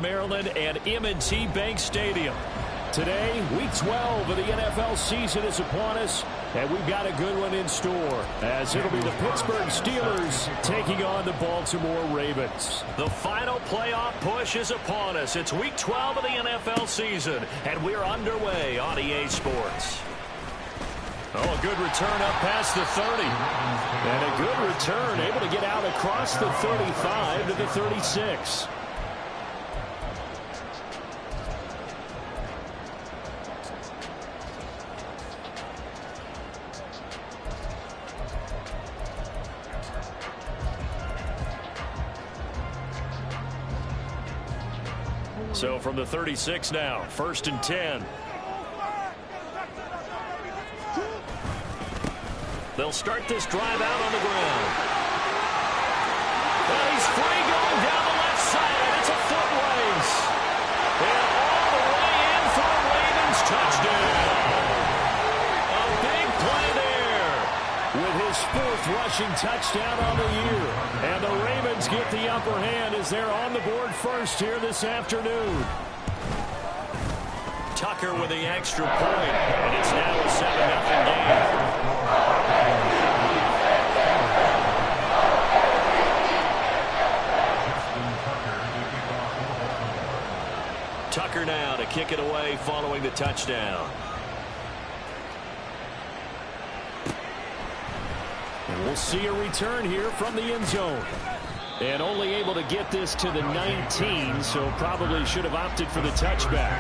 Maryland and M&T Bank Stadium. Today, week 12 of the NFL season is upon us, and we've got a good one in store, as it'll be the Pittsburgh Steelers taking on the Baltimore Ravens. The final playoff push is upon us. It's week 12 of the NFL season, and we're underway on EA Sports. Oh, a good return up past the 30. And a good return, able to get out across the 35 to the 36. So from the 36 now, 1st and 10. They'll start this drive out on the ground. Well, he's free going down the left side. It's a foot race. And all the way in for a Ravens touchdown. A big play there with his 4th rushing touchdown on the year. And the Ravens get the upper hand as they're on the board first here this afternoon. Tucker with the extra point, and it's now a 7-0 game. Tucker now to kick it away following the touchdown. And we'll see a return here from the end zone. And only able to get this to the 19, so probably should have opted for the touchback.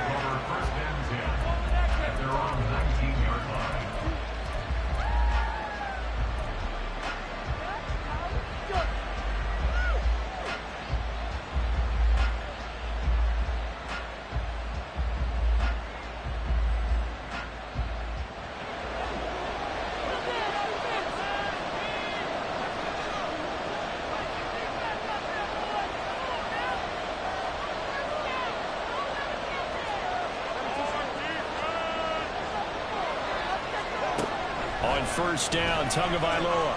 On 1st down, Tagovailoa.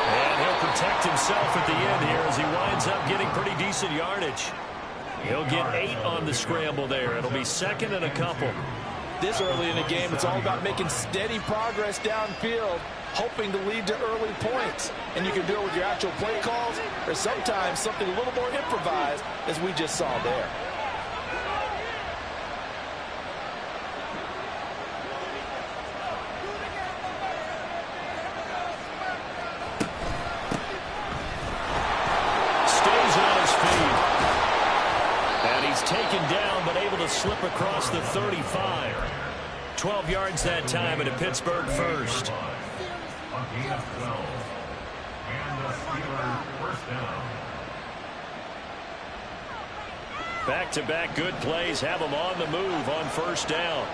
And he'll protect himself at the end here as he winds up getting pretty decent yardage. He'll get 8 on the scramble there. It'll be 2nd and a couple. This early in the game, it's all about making steady progress downfield, hoping to lead to early points. And you can do it with your actual play calls or sometimes something a little more improvised, as we just saw there. Taken down, but able to slip across the 35. 12 yards that time and a Pittsburgh first. Back-to-back good plays have them on the move on 1st down.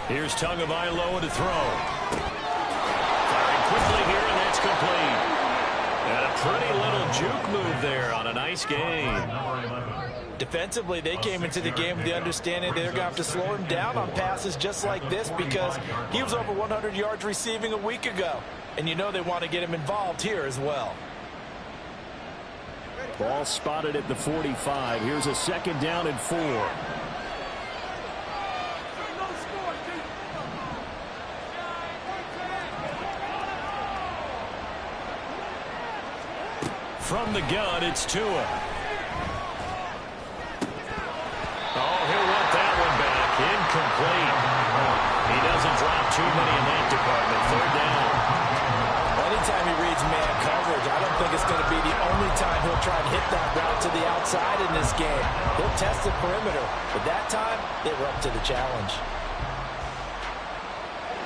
Here's Tagovailoa to throw. Firing quickly here, and that's complete. And a pretty little juke move there on a nice game. Defensively, they came into the game with the understanding they're going to have to slow him down on passes just like this because he was over 100 yards receiving a week ago. And you know they want to get him involved here as well. Ball spotted at the 45. Here's a 2nd down and 4. From the gun, it's Tua. Oh, he'll want that one back. Incomplete. He doesn't drop too many in that department. 3rd down. Anytime he reads man coverage, I don't think it's going to be the only time he'll try and hit that route to the outside in this game. He'll test the perimeter, but that time, they were up to the challenge.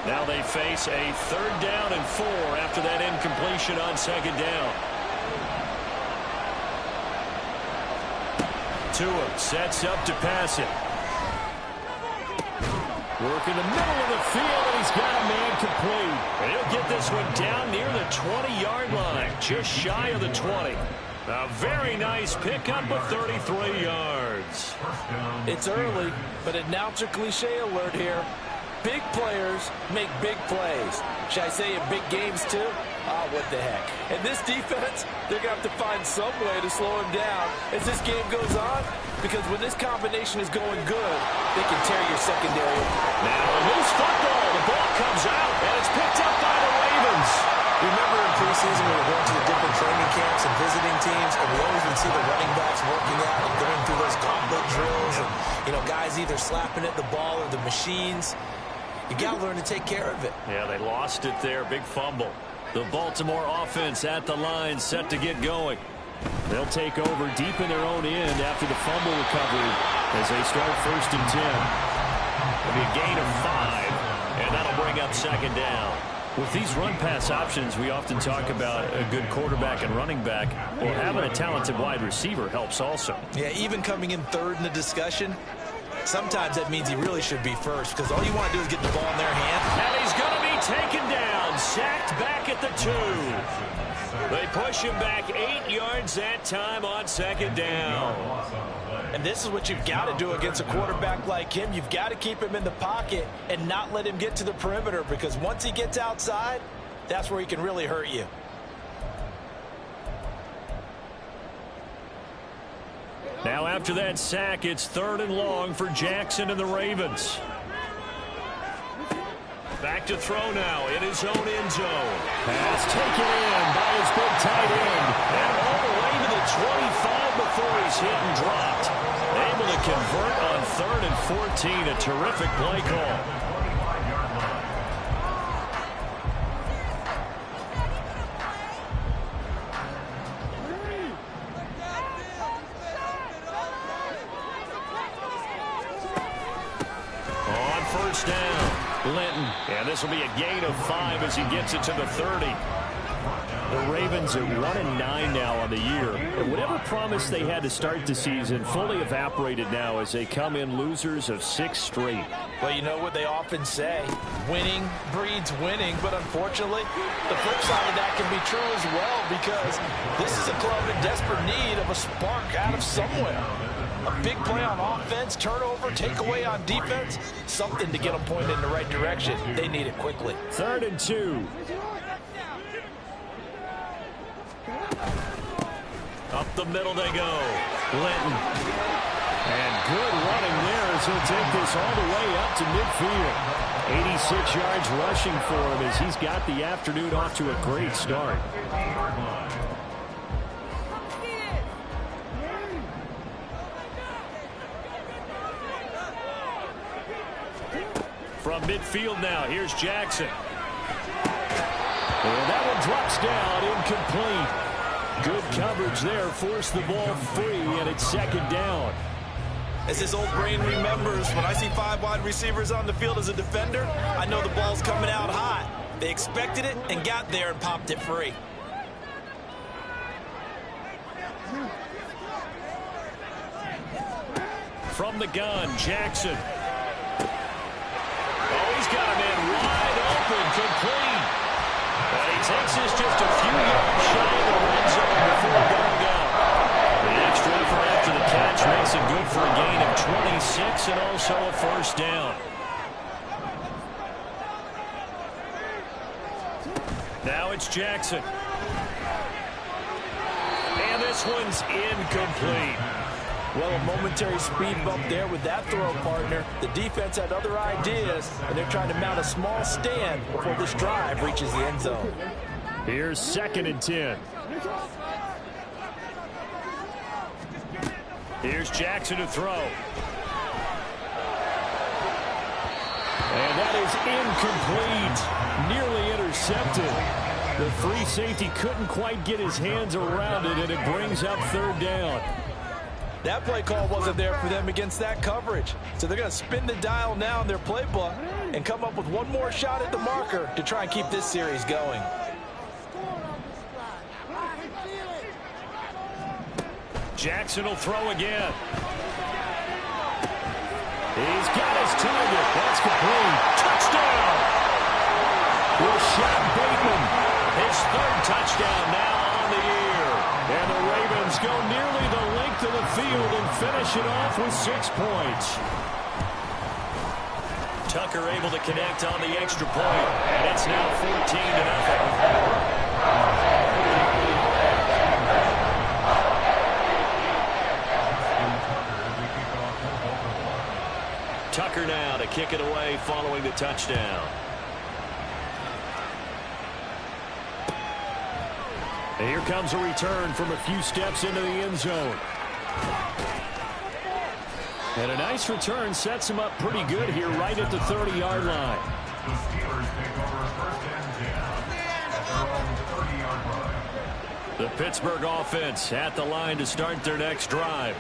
Now they face a 3rd down and 4 after that incompletion on 2nd down. Tua sets up to pass it. Work in the middle of the field, and he's got a man complete. And he'll get this one down near the 20-yard line, just shy of the 20. A very nice pickup of 33 yards. It's early, but announcer cliche alert here. Big players make big plays. Should I say in big games too? Ah, what the heck. And this defense, they're going to have to find some way to slow him down as this game goes on, because when this combination is going good, they can tear your secondary. Now a loose football. The ball comes out, and it's picked up by the Ravens. Remember in preseason we were going to the different training camps and visiting teams, and we always would see the running backs working out and going through those gauntlet drills, and, guys either slapping at the ball or the machines. You got to learn to take care of it. Yeah, they lost it there. Big fumble. The Baltimore offense at the line, set to get going. They'll take over deep in their own end after the fumble recovery as they start 1st and 10. It'll be a gain of 5, and that'll bring up 2nd down. With these run-pass options, we often talk about a good quarterback and running back. Well, having a talented wide receiver helps also. Yeah, even coming in 3rd in the discussion, sometimes that means he really should be first, because all you want to do is get the ball in their hand. And he's going to be taken down, sacked back at the 2. They push him back 8 yards that time on 2nd down. And this is what you've got to do against a quarterback like him. You've got to keep him in the pocket and not let him get to the perimeter, because once he gets outside, that's where he can really hurt you. Now after that sack, it's 3rd and long for Jackson and the Ravens. Back to throw now in his own end zone. Pass taken in by his big tight end. And all the way to the 25 before he's hit and dropped. Able to convert on 3rd and 14. A terrific play call. On 1st down. Linton, and this will be a gain of 5 as he gets it to the 30. The Ravens are 1-9 now on the year, and whatever promise they had to start the season fully evaporated now as they come in losers of 6 straight. Well, you know what they often say, winning breeds winning, but unfortunately, the flip side of that can be true as well, because this is a club in desperate need of a spark out of somewhere. A big play on offense, turnover, takeaway on defense, something to get them pointed in the right direction. They need it quickly. 3rd and 2. Up the middle they go. Linton. And good running there as he'll take this all the way up to midfield. 86 yards rushing for him as he's got the afternoon off to a great start. From midfield now, here's Jackson. And that one drops down, incomplete. Good coverage there, forced the ball free, and it's 2nd down. As his old brain remembers, when I see 5 wide receivers on the field as a defender, I know the ball's coming out hot. They expected it and got there and popped it free. From the gun, Jackson. Oh, he's got a man wide open, complete. And he takes this just a few yards shy of the red zone before going out. The extra effort after the catch makes it good for a gain of 26 and also a 1st down. Now it's Jackson. And this one's incomplete. Well, a momentary speed bump there with that throw, partner. The defense had other ideas, and they're trying to mount a small stand before this drive reaches the end zone. Here's 2nd and 10. Here's Jackson to throw. And that is incomplete. Nearly intercepted. The free safety couldn't quite get his hands around it, and it brings up 3rd down. That play call wasn't there for them against that coverage. So they're going to spin the dial now in their playbook and come up with one more shot at the marker to try and keep this series going. Jackson will throw again. He's got his target. That's complete. Touchdown! Rashad Bateman, his 3rd touchdown now on the year. And the Ravens go nearly the length of the field and finish it off with 6 points. Tucker able to connect on the extra point, and it's now 14-0. Tucker now to kick it away following the touchdown. And here comes a return from a few steps into the end zone. And a nice return sets him up pretty good here right at the 30-yard line. The Steelers take over first and 10 at their own 30-yard line. The Pittsburgh offense at the line to start their next drive.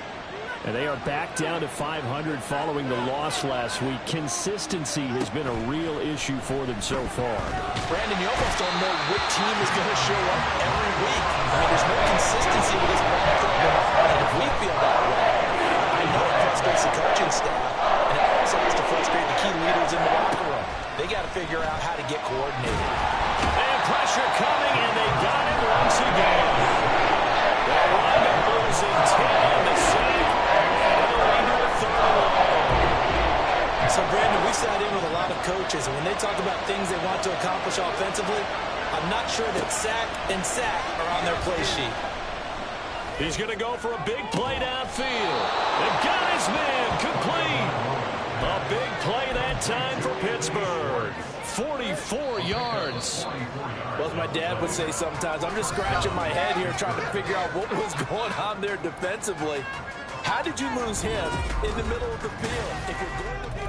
And they are back down to 500 following the loss last week. Consistency has been a real issue for them so far. Brandon, you almost don't know what team is going to show up every week. I mean, there's no consistency with this ball club. And if we feel that way, I know it frustrates the coaching staff. And it also has to frustrate the key leaders in the locker room. They got to figure out how to get coordinated. And pressure coming, and they got it once again. They'll wind up losing 10 to 6. So, Brandon, we sat in with a lot of coaches, and when they talk about things they want to accomplish offensively, I'm not sure that sack and sack are on their play sheet. He's going to go for a big play downfield. They've got his man complete. A big play that time for Pittsburgh. 44 yards. Well, as my dad would say sometimes, I'm just scratching my head here trying to figure out what was going on there defensively. How did you lose him in the middle of the field? If you're going to be...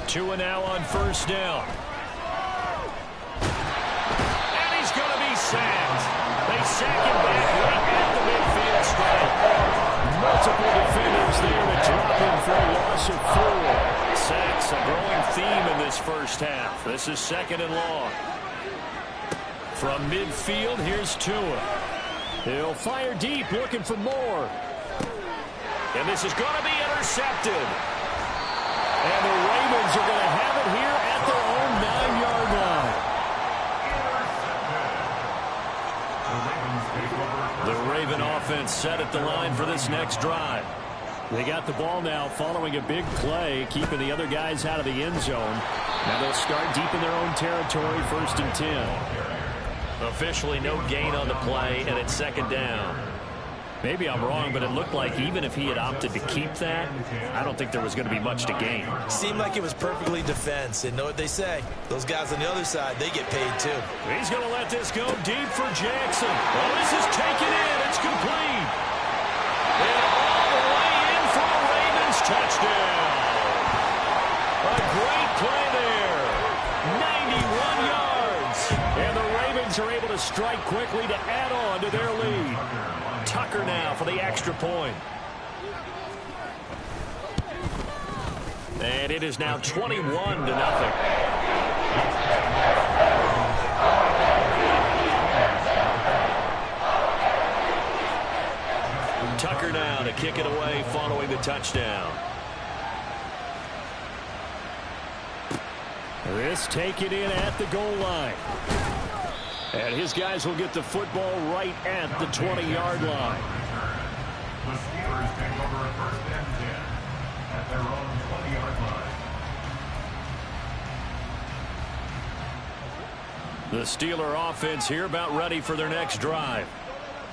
2 and now on first down. And he's going to be sacked. They sack him back right at the midfield stripe. Multiple defenders there to drop him for a loss of 4. Sacks, a growing theme in this first half. This is second and long. From midfield, here's Tua. He'll fire deep, looking for more. And this is going to be intercepted. And the Ravens are going to have it here at their own 9-yard line. The Raven offense set at the line for this next drive. They got the ball now following a big play, keeping the other guys out of the end zone. Now they'll start deep in their own territory, first and 10. Officially no gain on the play, and it's second down. Maybe I'm wrong, but it looked like even if he had opted to keep that, I don't think there was going to be much to gain. Seemed like it was perfectly defense. And know what they say? Those guys on the other side, they get paid too. He's going to let this go deep for Jackson. Oh, this is taken in. It's complete. And all the way in for a Ravens touchdown. A great play there. 91 yards. And the Ravens are able to strike quickly to add on to their lead. Tucker now for the extra point. And it is now 21-0. Tucker now to kick it away following the touchdown. This taken in at the goal line. And his guys will get the football right at the 20-yard line. The Steelers take over first and 10 at their own 20-yard line. The Steeler offense here about ready for their next drive.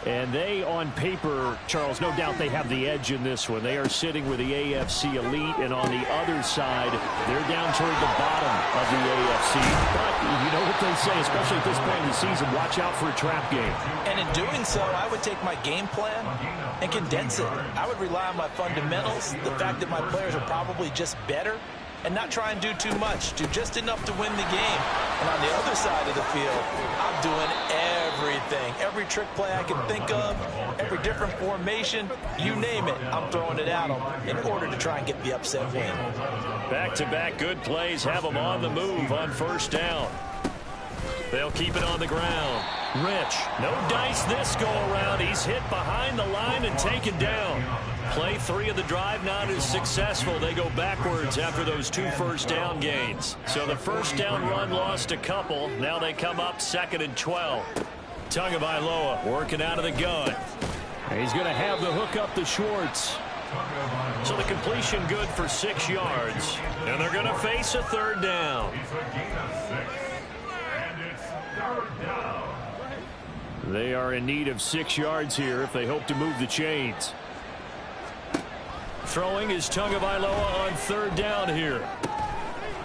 And they, on paper, Charles, no doubt they have the edge in this one. They are sitting with the AFC elite, and on the other side, they're down toward the bottom of the AFC. But you know what they say, especially at this point in the season, watch out for a trap game. And in doing so, I would take my game plan and condense it. I would rely on my fundamentals, the fact that my players are probably just better, and not try and do too much, do just enough to win the game. And on the other side of the field, I'm doing everything. Every trick play I can think of, every different formation, you name it, I'm throwing it at them in order to try and get the upset win. Back-to-back good plays have them on the move on first down. They'll keep it on the ground. Rich, no dice this go-around. He's hit behind the line and taken down. Play 3 of the drive not as successful. They go backwards after those 2 first-down gains. So the first-down run lost a couple. Now they come up 2nd and 12. Tagovailoa working out of the gun. He's going to have the hook up to Schwartz. So the completion good for 6 yards. And they're going to face a third down. It's a gain of 6. And it's third down. They are in need of 6 yards here if they hope to move the chains. Throwing is Tagovailoa on third down here.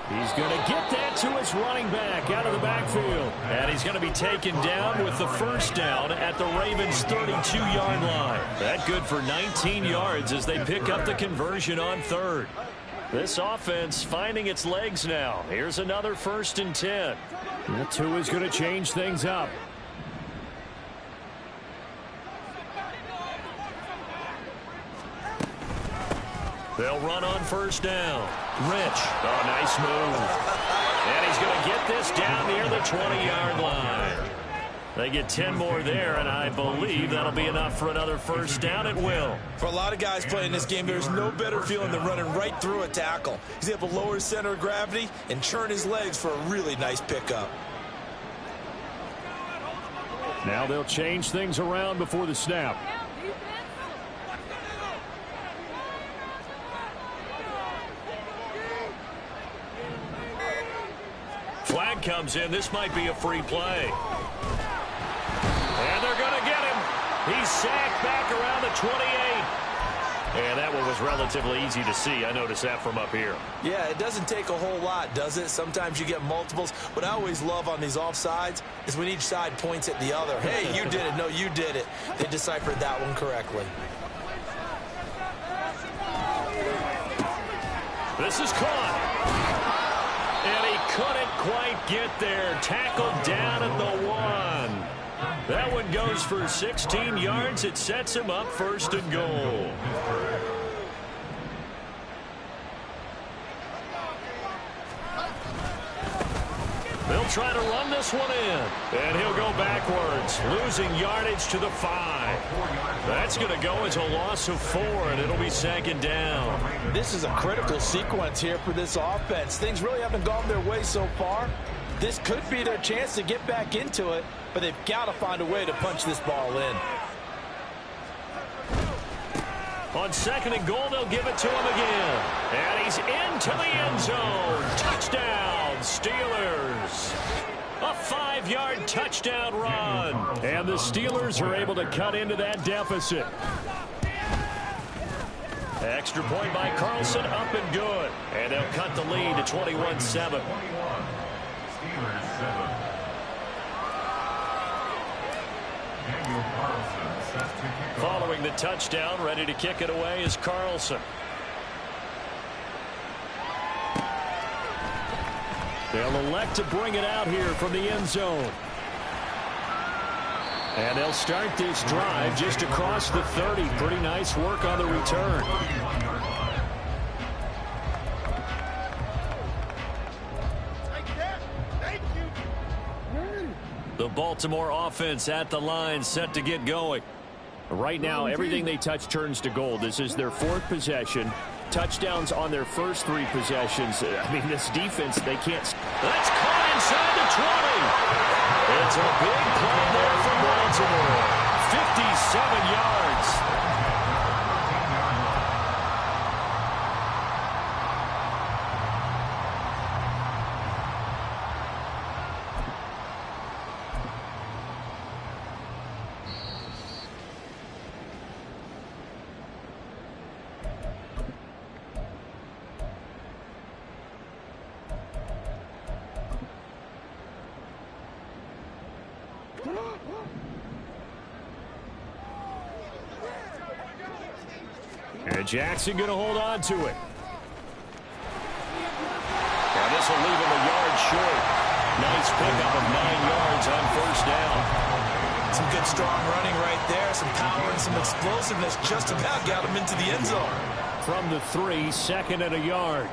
He's going to get that to his running back out of the backfield. And he's going to be taken down with the first down at the Ravens' 32-yard line. That good for 19 yards as they pick up the conversion on third. This offense finding its legs now. Here's another 1st and 10. That two is going to change things up. They'll run on first down. Rich. Oh, nice move. And he's going to get this down near the 20-yard line. They get 10 more there, and I believe that'll be enough for another first down at will. For a lot of guys playing this game, there's no better feeling than running right through a tackle. He's able to lower his center of gravity and churn his legs for a really nice pickup. Now they'll change things around before the snap. Flag comes in. This might be a free play. And they're going to get him. He's sacked back around the 28. And that one was relatively easy to see. I noticed that from up here. Yeah, it doesn't take a whole lot, does it? Sometimes you get multiples. What I always love on these offsides is when each side points at the other. Hey, you did it. No, you did it. They deciphered that one correctly. This is caught. And he couldn't quite get there. Tackled down at the 1. That one goes for 16 yards. It sets him up 1st and goal. They'll try to run this one in. And he'll go backwards, losing yardage to the 5. That's going to go as a loss of 4, and it'll be 2nd down. This is a critical sequence here for this offense. Things really haven't gone their way so far. This could be their chance to get back into it, but they've got to find a way to punch this ball in. On 2nd and goal, they'll give it to him again. And he's into the end zone. Touchdown, Steelers. A 5-yard touchdown run. And the Steelers are able to cut into that deficit. Extra point by Carlson, up and good. And they'll cut the lead to 21-7. Steelers 7. Daniel Carlson set to kick off. Following the touchdown, ready to kick it away is Carlson. They'll elect to bring it out here from the end zone. And they'll start this drive just across the 30. Pretty nice work on the return. The Baltimore offense at the line, set to get going. Right now, everything they touch turns to gold. This is their 4th possession. Touchdowns on their first 3 possessions. I mean, this defense, they can't. That's caught inside the 20. It's a big play there for Baltimore. 57 yards. And Jackson going to hold on to it. And this will leave him a yard short. Nice pickup of 9 yards on first down. Some good strong running right there. Some power and some explosiveness just about got him into the end zone. From the 3, 2nd and a yard.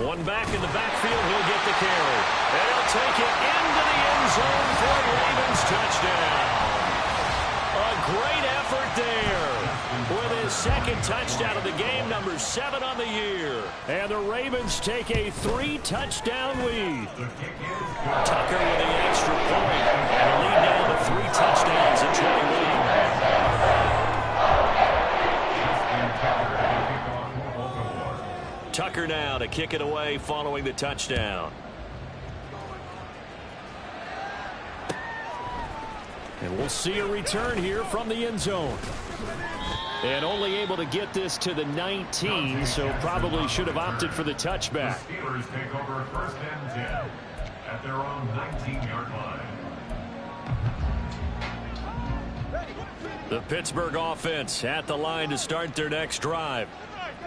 One back in the backfield, he'll get the carry. And he'll take it into the end zone for a Ravens touchdown. A great effort there. with his second touchdown of the game, number 7 on the year. And the Ravens take a 3-touchdown lead. Tucker with the extra point. And a lead now to 3 touchdowns at 21. Tucker now to kick it away following the touchdown. And we'll see a return here from the end zone. And only able to get this to the 19, so probably should have opted for the touchback. The Steelers take over 1st and 10 at their own 19-yard line. The Pittsburgh offense at the line to start their next drive.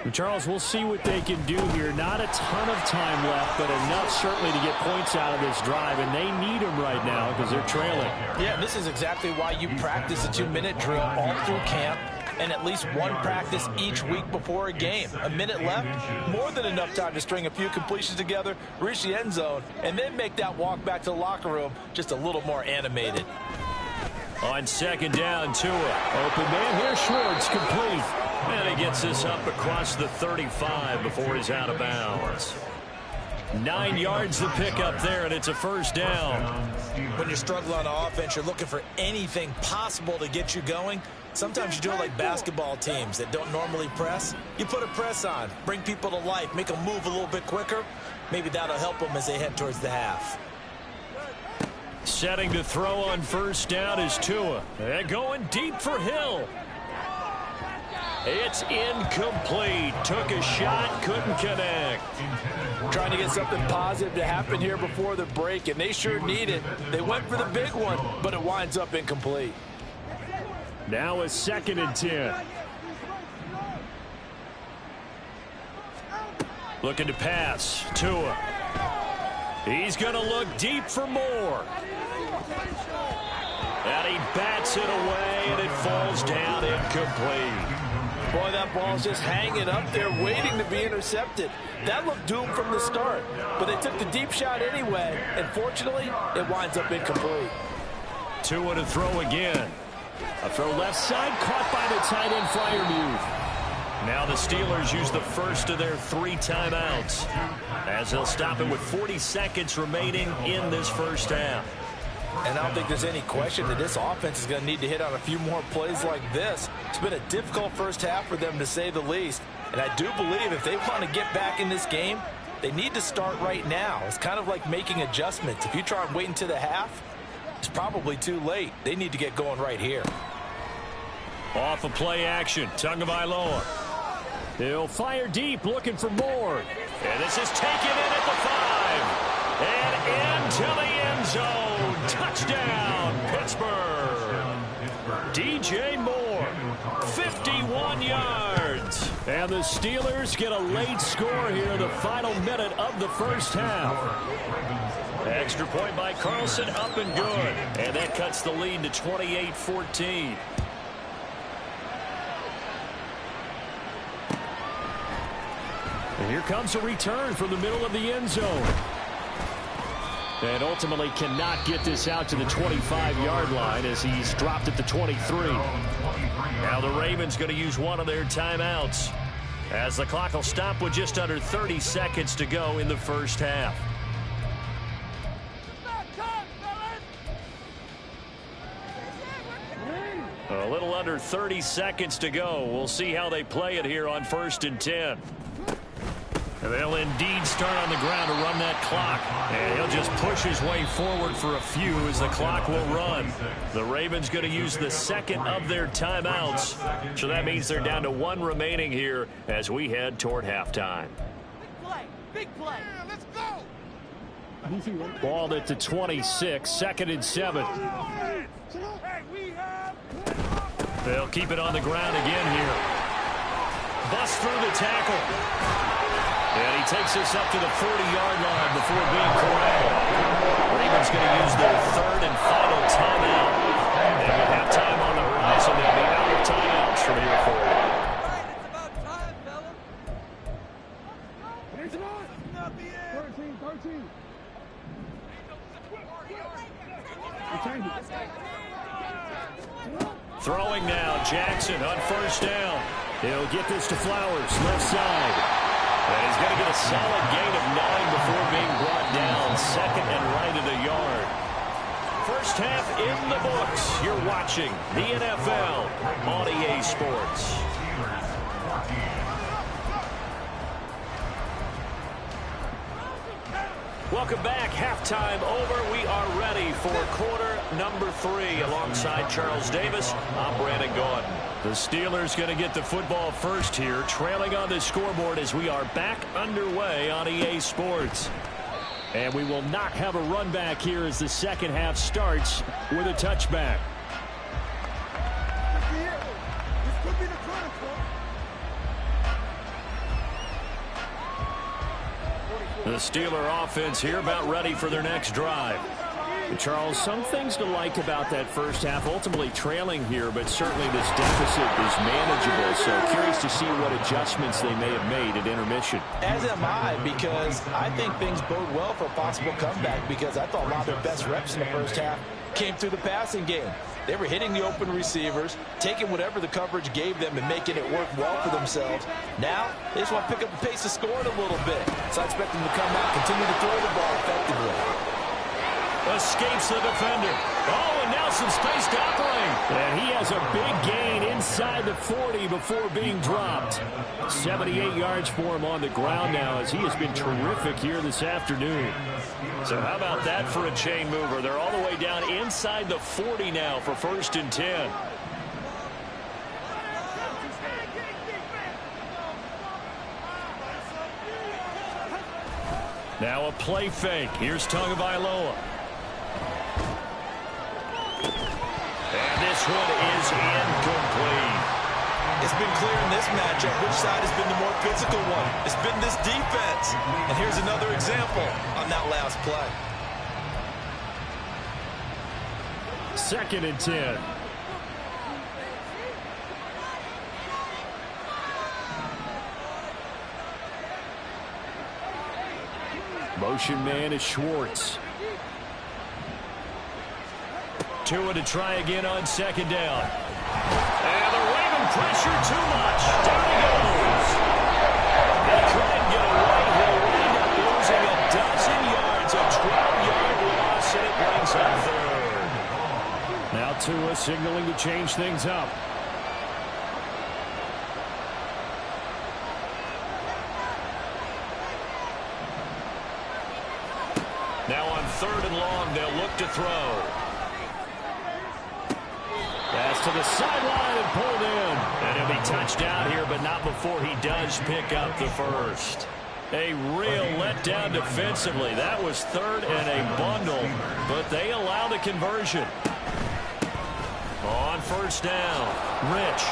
And Charles, we'll see what they can do here. Not a ton of time left, but enough certainly to get points out of this drive, and they need them right now because they're trailing. Yeah, this is exactly why you practice a 2-minute drill all through camp and at least one practice each week before a game. A minute left, more than enough time to string a few completions together, reach the end zone, and then make that walk back to the locker room just a little more animated. On 2nd down, Tua. Open man here, Schwartz, complete. And he gets this up across the 35 before he's out of bounds. 9 yards to pick up there, and it's a 1st down. When you're struggling on offense, you're looking for anything possible to get you going. Sometimes you do it like basketball teams that don't normally press. You put a press on, bring people to life, make them move a little bit quicker. Maybe that'll help them as they head towards the half. Setting to throw on 1st down is Tua. They're going deep for Hill. It's incomplete. Took a shot, couldn't connect. Trying to get something positive to happen here before the break, and they sure need it. They went for the big one, but it winds up incomplete. Now a 2nd and 10. Looking to pass. Tua. He's going to look deep for more. And he bats it away, and it falls down incomplete. Boy, that ball's just hanging up there, waiting to be intercepted. That looked doomed from the start, but they took the deep shot anyway, and fortunately, it winds up incomplete. Tua to throw again. A throw left side, caught by the tight end Freiermuth. Now the Steelers use the first of their 3 timeouts, as they'll stop it with 40 seconds remaining in this 1st half. And I don't think there's any question that this offense is going to need to hit on a few more plays like this. It's been a difficult 1st half for them, to say the least. And I do believe if they want to get back in this game, they need to start right now. It's kind of like making adjustments. If you try and wait until the half, it's probably too late. They need to get going right here. Off of play action, Tagovailoa. He'll fire deep, looking for more. And this is taken in at the 5. And into the end zone. Touchdown, Pittsburgh. DJ Moore, 51 yards. And the Steelers get a late score here in the final minute of the 1st half. Extra point by Carlson, up and good. And that cuts the lead to 28-14. And here comes a return from the middle of the end zone. And ultimately cannot get this out to the 25-yard line as he's dropped at the 23. Now the Ravens going to use one of their timeouts, as the clock will stop with just under 30 seconds to go in the 1st half. A little under 30 seconds to go. We'll see how they play it here on 1st and 10. And they'll indeed start on the ground to run that clock. And he'll just push his way forward for a few as the clock will run. The Ravens going to use the 2nd of their timeouts. So that means they're down to 1 remaining here as we head toward halftime. Big play. Yeah, let's go. Ball at the 26, 2nd and 7. They'll keep it on the ground again here. Bust through the tackle. And he takes this up to the 40-yard line before being corralled. Ravens going to use their 3rd and final timeout. And with halftime on the horizon, they'll be out of timeouts from here forward. It's about time, fella. It's not the end. 13. Throwing now, Jackson on first down. He'll get this to Flowers, left side. And he's going to get a solid gain of 9 before being brought down. Second and right at a yard. First half in the books. You're watching the NFL on EA Sports. Welcome back. Halftime over. We are ready for quarter number 3. Alongside Charles Davis, I'm Brandon Gaudin. The Steelers going to get the football first here, trailing on the scoreboard as we are back underway on EA Sports. And we will not have a run back here as the second half starts with a touchback. The Steeler offense here about ready for their next drive. Charles, some things to like about that first half. Ultimately trailing here, but certainly this deficit is manageable. So curious to see what adjustments they may have made at intermission. As am I, because I think things bode well for a possible comeback, because I thought a lot of their best reps in the first half came through the passing game. They were hitting the open receivers, taking whatever the coverage gave them and making it work well for themselves. Now, they just want to pick up the pace of scoring a little bit. So I expect them to come out, continue to throw the ball effectively. Escapes the defender. Oh, and now some space to operate. And he has a big gain inside the 40 before being dropped. 78 yards for him on the ground now, as he has been terrific here this afternoon. So how about that for a chain mover? They're all the way down inside the 40 now for 1st and 10. Now a play fake. Here's Tagovailoa. And this one is incomplete. It's been clear in this matchup which side has been the more physical one. It's been this defense. And here's another example on that last play. 2nd and 10. Motion man is Schwartz. Tua to try again on 2nd down. And the Raven pressure too much. Down he goes. He couldn't get away. He'll wind up losing a dozen yards. A 12-yard loss, and it brings up 3rd. Now Tua signaling to change things up. Now on 3rd and long, they'll look to throw. Pass to the sideline and pulled in. And he'll be touched down here, but not before he does pick up the first. A real letdown defensively. That was 3rd and a bundle, but they allow the conversion. On 1st down, Rich.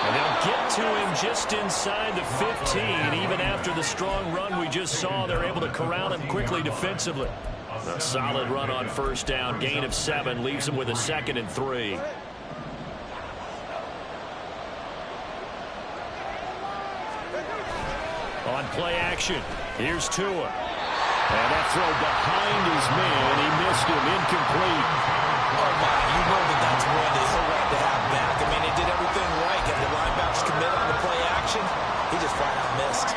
And they'll get to him just inside the 15. Even after the strong run we just saw, they're able to corral him quickly defensively. A solid run on 1st down. Gain of 7 leaves him with a 2nd and 3. On play action, here's Tua. And that throw behind his man. He missed him. Incomplete. Oh, my. You know that's one that he'll like to have back. I mean, he did everything right. Got the linebackers commit on the play action. He just flat out missed.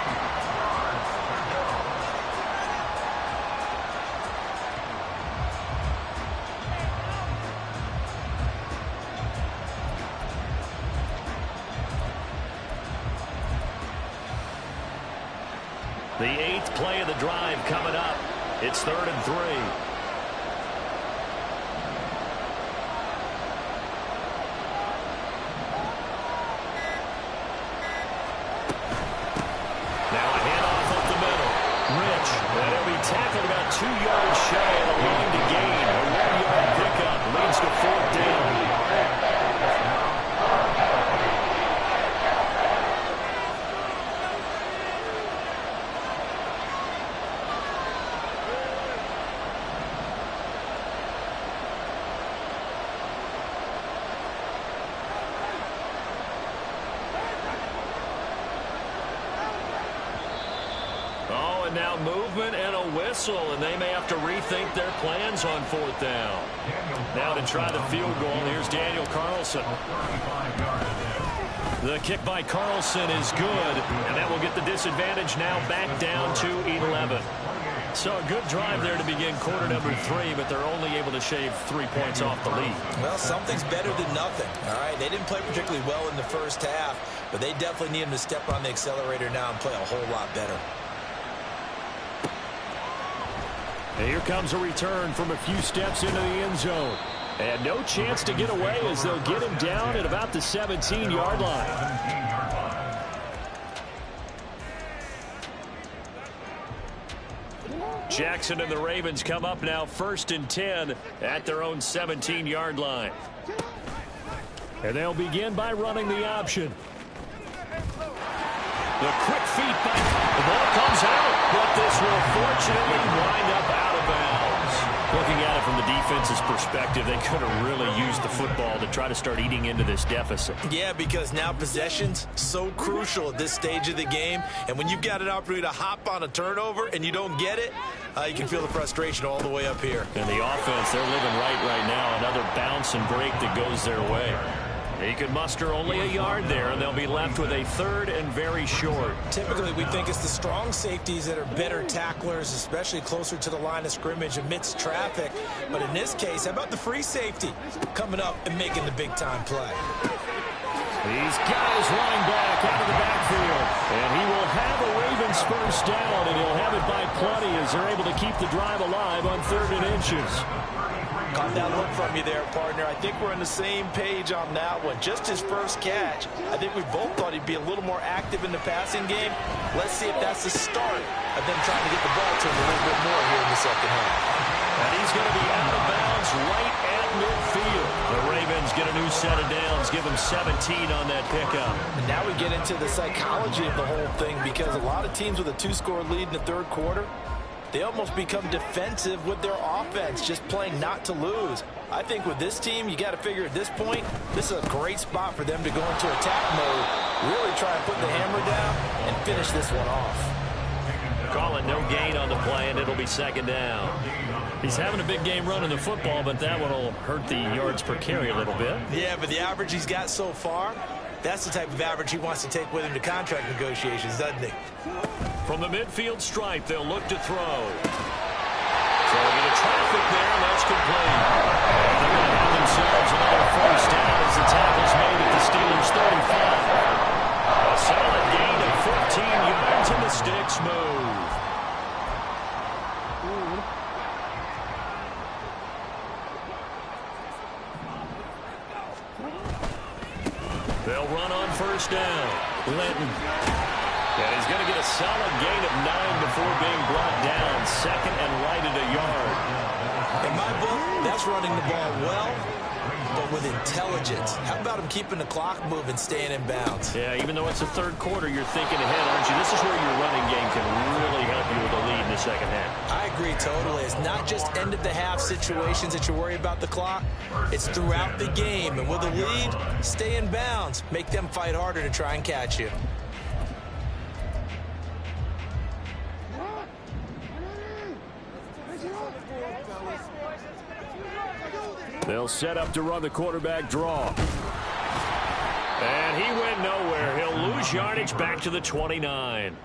The 8th play of the drive coming up. It's 3rd and 3. Now a handoff up the middle. Rich. And he'll be tackled about 2 yards shy of the line to gain. A 1-yard pickup leads to 4th down. Now movement and a whistle, and they may have to rethink their plans on 4th down. Now to try the field goal, here's Daniel Carlson. The kick by Carlson is good, and that will get the disadvantage now back down to 11. So a good drive there to begin quarter number 3, but they're only able to shave 3 points off the lead. Well, something's better than nothing, all right? They didn't play particularly well in the first half, but they definitely need them to step on the accelerator now and play a whole lot better. And here comes a return from a few steps into the end zone. And no chance to get away as they'll get him down at about the 17-yard line. Jackson and the Ravens come up now 1st and 10 at their own 17-yard line. And they'll begin by running the option. The quick feet back. The ball comes out, but this will fortunately wind up out of bounds. Looking at it from the defense's perspective, they could have really used the football to try to start eating into this deficit. Yeah, because now possession's so crucial at this stage of the game. And when you've got an opportunity to hop on a turnover and you don't get it, you can feel the frustration all the way up here. And the offense, they're living right now. Another bounce and break that goes their way. He could muster only a yard there, and they'll be left with a 3rd and very short. Typically, we think it's the strong safeties that are better tacklers, especially closer to the line of scrimmage amidst traffic. But in this case, how about the free safety coming up and making the big-time play? These guys running back out of the backfield. And he will have a Ravens first down, and he'll have it by plenty as they're able to keep the drive alive on 3rd and inches. Caught that look from you there, partner. I think we're on the same page on that one. Just his first catch. I think we both thought he'd be a little more active in the passing game. Let's see if that's the start of them trying to get the ball to him a little bit more here in the second half. And he's going to be out of bounds right at midfield. The Ravens get a new set of downs, give them 17 on that pickup. And now we get into the psychology of the whole thing, because a lot of teams with a 2-score lead in the 3rd quarter, they almost become defensive with their offense, just playing not to lose. I think with this team, you got to figure at this point, this is a great spot for them to go into attack mode, really try and put the hammer down and finish this one off. Call it no gain on the play, and it'll be 2nd down. He's having a big game running the football, but that one will hurt the yards per carry a little bit. Yeah, but the average he's got so far, that's the type of average he wants to take with him to contract negotiations, doesn't he? From the midfield stripe, they'll look to throw. So a bit of traffic there, and that's complete. And they're going to have themselves another first down as the tackle's made at the Steelers' 35. A solid gain of 15 yards, and the sticks move. They'll run on first down. Linton. And he's going to get a solid gain of 9 before being brought down. 2nd and right at a yard. In my book, that's running the ball well, but with intelligence. How about him keeping the clock moving, staying in bounds? Yeah, even though it's the 3rd quarter, you're thinking ahead, aren't you? This is where your running game can really help you with a lead in the second half. I agree totally. It's not just end-of-the-half situations that you worry about the clock. It's throughout the game. And with a lead, stay in bounds. Make them fight harder to try and catch you. They'll set up to run the quarterback draw. And he went nowhere. He'll lose yardage back to the 29.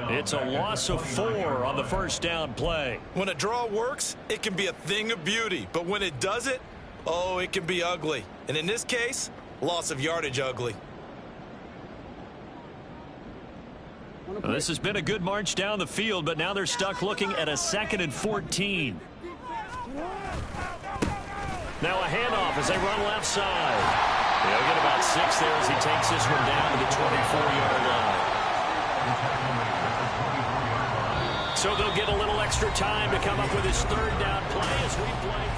It's a loss of 4 on the first down play. When a draw works, it can be a thing of beauty. But when it doesn't, oh, it can be ugly. And in this case, loss of yardage ugly. Well, this has been a good march down the field, but now they're stuck looking at a 2nd and 14. Now a handoff as they run left side. They'll get about 6 there as he takes this one down to the 24-yard line. So they'll get a little extra time to come up with his 3rd down play as we play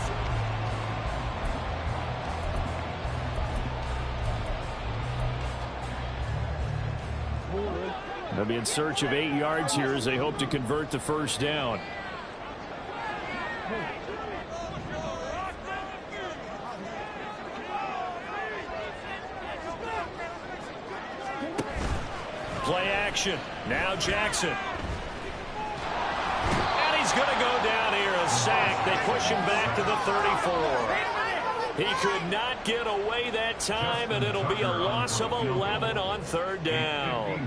through. They'll be in search of 8 yards here as they hope to convert the first down. Play action. Now Jackson. going to go down here, a sack. They push him back to the 34. He could not get away that time, and it'll be a loss of 11 on third down.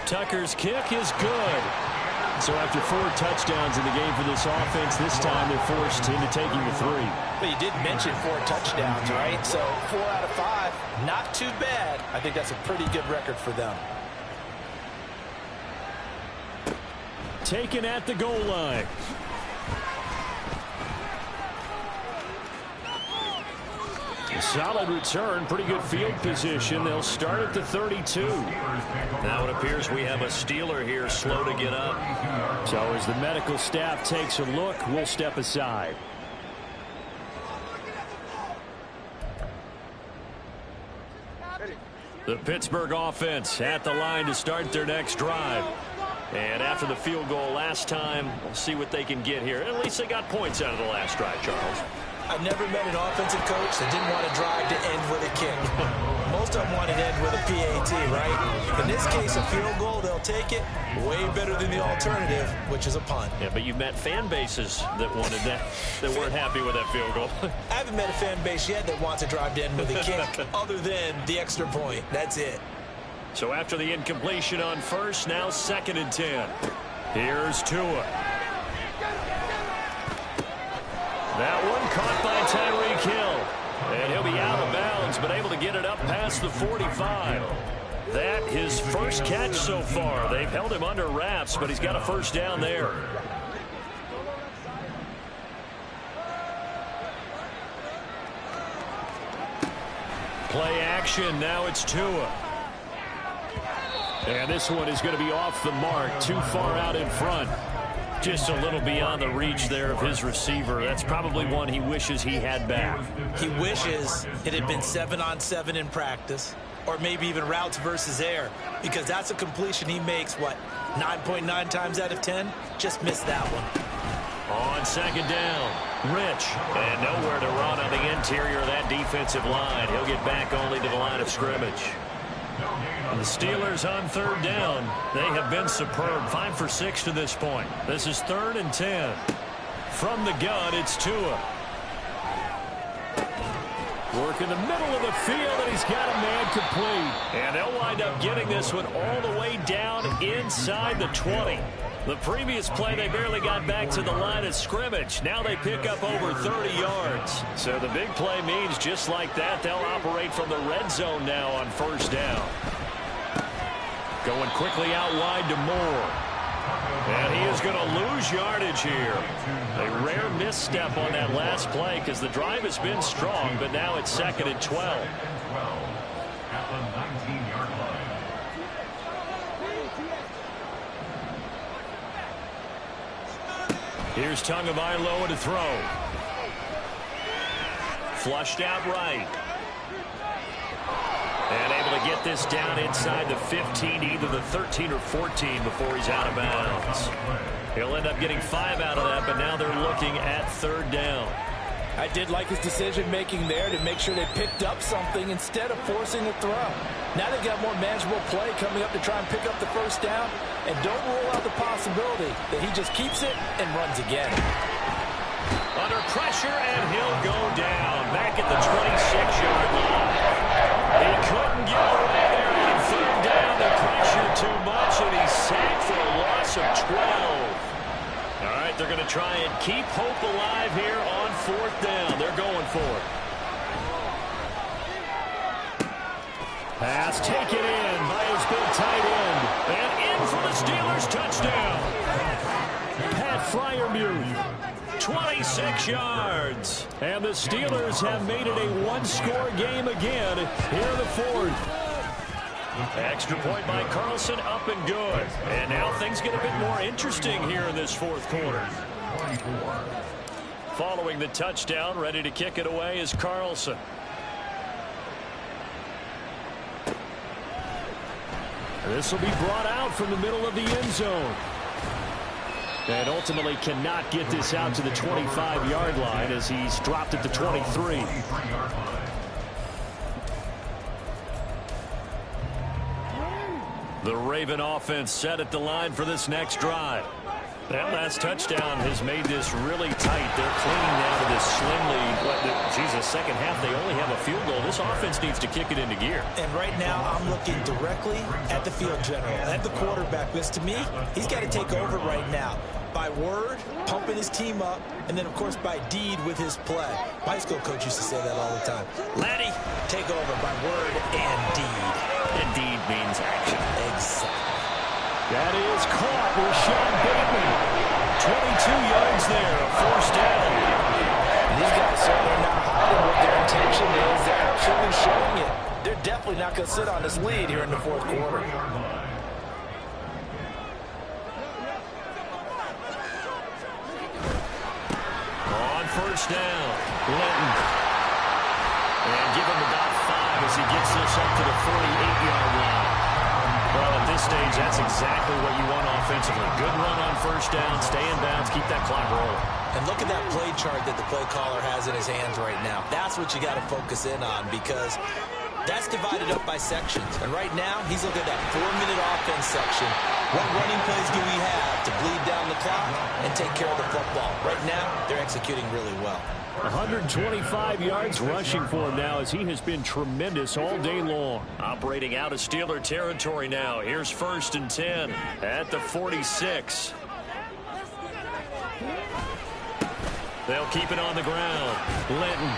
Tucker's kick is good. So after 4 touchdowns in the game for this offense, this time they're forced into taking the 3. But you did mention 4 touchdowns, right? So 4 out of 5, not too bad. I think that's a pretty good record for them. Taken at the goal line. Solid return, pretty good field position. They'll start at the 32. Now it appears we have a Steeler here slow to get up. So as the medical staff takes a look, we'll step aside. The Pittsburgh offense at the line to start their next drive. And after the field goal last time, we'll see what they can get here. At least they got points out of the last drive, Charles. I've never met an offensive coach that didn't want to drive to end with a kick. Most of them want to end with a PAT, right? In this case, a field goal, they'll take it. Way better than the alternative, which is a punt. Yeah, but you've met fan bases that wanted that, that weren't happy with that field goal. I haven't met a fan base yet that wants to drive to end with a kick other than the extra point. That's it. So after the incompletion on first, now 2nd and 10. Here's Tua. That one caught by Tyreek Hill. And he'll be out of bounds, but able to get it up past the 45. That his first catch so far. They've held him under wraps, but he's got a first down there. Play action. Now it's Tua. And this one is going to be off the mark. Too far out in front. Just a little beyond the reach there of his receiver. That's probably one he wishes he had back. He wishes it had been 7-on-7 in practice, or maybe even routes versus air, because that's a completion he makes, what, 9.9 times out of 10? Just missed that one. On 2nd down, Rich. And nowhere to run on the interior of that defensive line. He'll get back only to the line of scrimmage. And the Steelers on 3rd down. They have been superb. 5 for 6 to this point. This is 3rd and 10. From the gun, it's Tua. Work in the middle of the field, and he's got a man complete. And they'll wind up getting this one all the way down inside the 20. The previous play, they barely got back to the line of scrimmage. Now they pick up over 30 yards. So the big play means just like that, they'll operate from the red zone now on 1st down. Going quickly out wide to Moore. And he is going to lose yardage here. A rare misstep on that last play because the drive has been strong, but now it's 2nd and 12. At the 19-yard line. Here's Tagovailoa to throw. Flushed out right. And able to get this down inside the 15, either the 13 or 14 before he's out of bounds. He'll end up getting 5 out of that, but now they're looking at 3rd down. I did like his decision-making there to make sure they picked up something instead of forcing a throw. Now they've got more manageable play coming up to try and pick up the 1st down, and don't rule out the possibility that he just keeps it and runs again. Under pressure, and he'll go down back at the 26-yard line. He couldn't get away there on 3rd down. The pressure too much, and he's sacked for a loss of 12. All right, they're going to try and keep hope alive here on 4th down. They're going for it. Pass taken in by his big tight end. And in for the Steelers, touchdown. Pat Freiermuth, 26 yards. And the Steelers have made it a one-score game again here in the 4th. Extra point by Carlson, up and good. And now things get a bit more interesting here in this 4th quarter. Following the touchdown, ready to kick it away is Carlson. This will be brought out from the middle of the end zone. And ultimately cannot get this out to the 25-yard line as he's dropped at the 23. The Raven offense set at the line for this next drive. That last touchdown has made this really tight. They're clinging down to this slim lead. Second half, they only have a field goal. This offense needs to kick it into gear. And right now, I'm looking directly at the field general, at the quarterback. Because to me, he's got to take over right now. By word, pumping his team up, and then, of course, by deed with his play. My high school coach used to say that all the time. Laddie, take over by word and deed. And deed means action. Exactly. That is caught with Sean Bateman. 22 yards there, first down. These guys certainly are not hiding what their intention is. They're actually showing it. They're definitely not going to sit on this lead here in the fourth quarter. On first down, Linton. And give him about 5 as he gets this up to the 48-yard line. Well, at this stage, that's exactly what you want offensively. Good run on first down, stay in bounds, keep that clock rolling. And look at that play chart that the play caller has in his hands right now. That's what you got to focus in on because that's divided up by sections. And right now, he's looking at that 4-minute offense section. What running plays do we have to bleed down the clock and take care of the football? Right now, they're executing really well. 125 yards rushing for him now as he has been tremendous all day long. Operating out of Steeler territory now. Here's first and 10 at the 46. They'll keep it on the ground. Linton,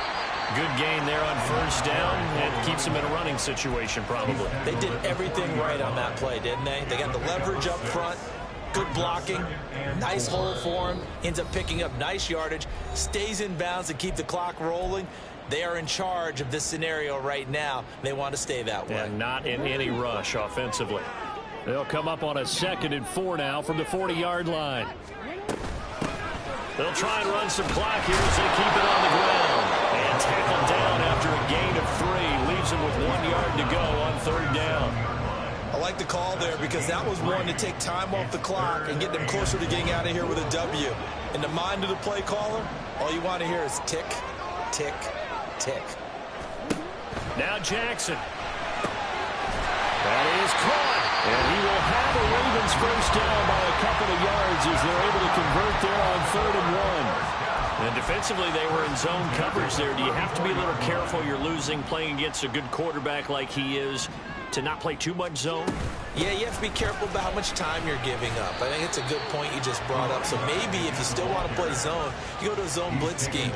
good gain there on first down and keeps him in a running situation probably. They did everything right on that play, didn't they? They got the leverage up front. Good blocking, nice hole for him, ends up picking up nice yardage, stays in bounds to keep the clock rolling. They are in charge of this scenario right now. They want to stay that way. And not in any rush offensively. They'll come up on a 2nd and 4 now from the 40-yard line. They'll try and run some clock here as they keep it on the ground. And tackled down after a gain of 3. Leaves him with 1 yard to go on third down. I like the call there because that was one to take time off the clock and get them closer to getting out of here with a W. In the mind of the play caller, all you want to hear is tick, tick, tick. Now Jackson. That is caught. And he will have the Ravens first down by a couple of yards as they're able to convert there on 3rd and 1. And defensively, they were in zone coverage there. Do you have to be a little careful? You're losing playing against a good quarterback like he is to not play too much zone? Yeah, you have to be careful about how much time you're giving up. I think it's a good point you just brought up. So maybe if you still want to play zone, you go to a zone blitz scheme,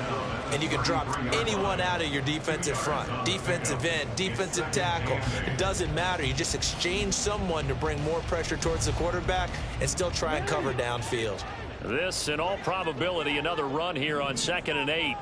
and you can drop anyone out of your defensive front. Defensive end, defensive tackle. It doesn't matter. You just exchange someone to bring more pressure towards the quarterback and still try and cover downfield. This, in all probability, another run here on 2nd and 8.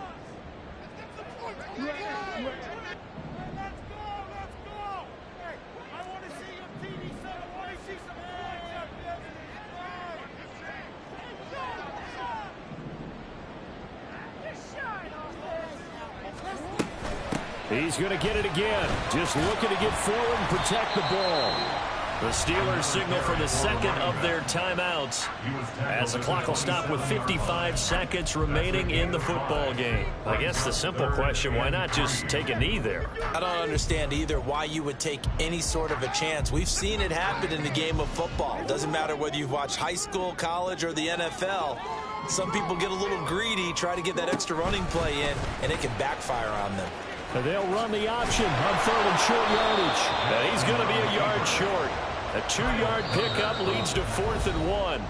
He's going to get it again. Just looking to get forward and protect the ball. The Steelers signal for the 2nd of their timeouts as the clock will stop with 55 seconds remaining in the football game. I guess the simple question, why not just take a knee there? I don't understand either why you would take any sort of a chance. We've seen it happen in the game of football. It doesn't matter whether you've watched high school, college, or the NFL. Some people get a little greedy, try to get that extra running play in, and it can backfire on them. They'll run the option on 3rd and short yardage. And he's going to be a yard short. A 2-yard pickup leads to 4th and 1.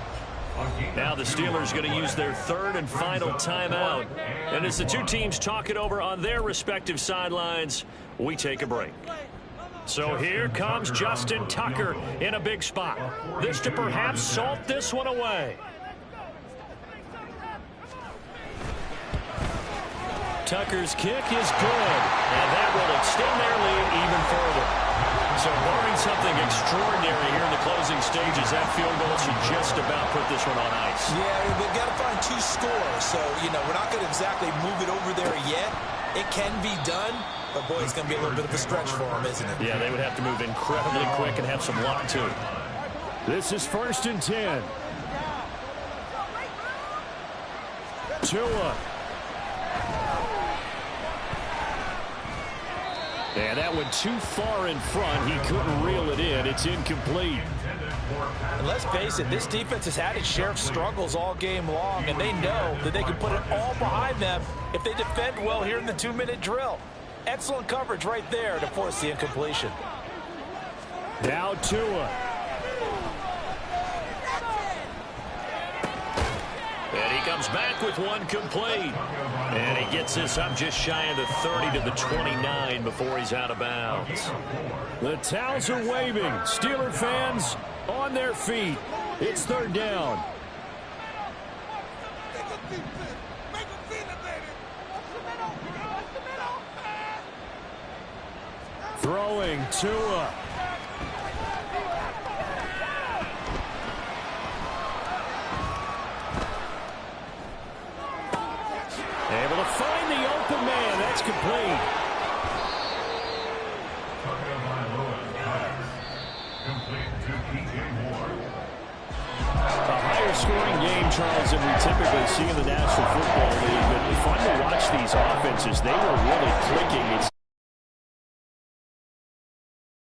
Now the Steelers going to use their 3rd and final timeout. And as the two teams talk it over on their respective sidelines, we take a break. So here comes Justin Tucker in a big spot. This to perhaps salt this one away. Tucker's kick is good, and that will extend their lead even further. So barring something extraordinary here in the closing stages, that field goal should just about put this one on ice. Yeah, they've got to find 2 scores. So, we're not going to exactly move it over there yet. It can be done, but, boy, it's going to be a little bit of a stretch for them, isn't it? Yeah, they would have to move incredibly quick and have some luck, too. This is 1st and 10. Tua. And that went too far in front. He couldn't reel it in. It's incomplete. And let's face it, this defense has had its share of struggles all game long, and they know that they can put it all behind them if they defend well here in the 2-minute drill. Excellent coverage right there to force the incompletion. Now Tua. And he comes back with one complete. And he gets this up just shy of the 30 to the 29 before he's out of bounds. The towels are waving. Steeler fans on their feet. It's third down. Throwing Tua. Able to find the open man. That's complete. A higher scoring game, Charles, than we typically see in the National Football League. But fun to watch these offenses. They were really clicking. It's